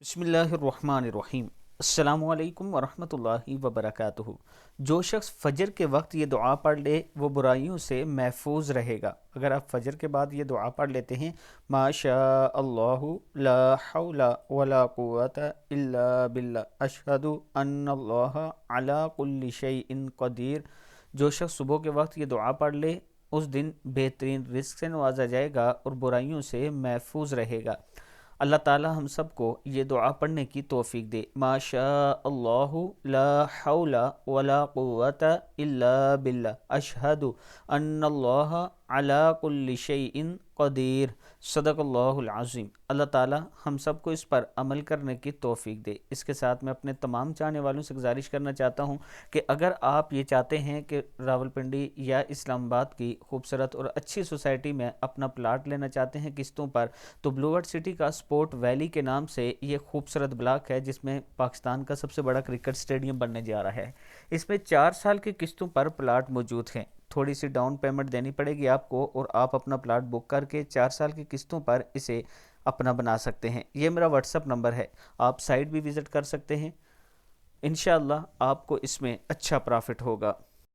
बिस्मिल्लाहिर्रहमानिर्रहीम। अस्सलाम वालेकुम वरहमतुल्लाहि वबरकातुहू। जो शख्स फजर के वक्त ये दुआ पढ़ ले वो बुराइयों से महफूज रहेगा। अगर आप फजर के बाद ये दुआ पढ़ लेते हैं, माशा अल्लाहु ला हौला वला कुव्वता इल्ला बिल्लाह अशहदु अन्नल्लाह अला कुल्ली शैइन कदीर। जो शख्स सुबह के वक्त ये दुआ पढ़ ले उस दिन बेहतरीन रिस्क से नवाजा जाएगा और बुराइयों से महफूज रहेगा। अल्लाह ताला हम सबको ये दुआ पढ़ने की तौफीक दे। माशा अल्लाहु ला हौला वला कुव्वता इल्ला बिल्लाह अशहदु अन्नल्लाह अला कुल्ली शैइन कदीर। सदक़ल्लाहुल अज़ीम। अल्लाह ताला हम सबको इस पर अमल करने की तौफीक दे। इसके साथ मैं अपने तमाम चाहने वालों से गुजारिश करना चाहता हूँ कि अगर आप ये चाहते हैं कि रावलपिंडी या इस्लामाबाद की खूबसूरत और अच्छी सोसाइटी में अपना प्लाट लेना चाहते हैं किस्तों पर, तो ब्लू वर्ल्ड सिटी का स्पोर्ट वैली के नाम से ये खूबसूरत ब्लॉक है जिसमें पाकिस्तान का सबसे बड़ा क्रिकेट स्टेडियम बनने जा रहा है। इसमें 4 साल की किस्तों पर प्लाट मौजूद हैं। थोड़ी सी डाउन पेमेंट देनी पड़ेगी आपको और आप अपना प्लाट बुक करके 4 साल की किस्तों पर इसे अपना बना सकते हैं। ये मेरा व्हाट्सअप नंबर है, आप साइट भी विज़िट कर सकते हैं। इंशाअल्लाह आपको इसमें अच्छा प्रॉफिट होगा।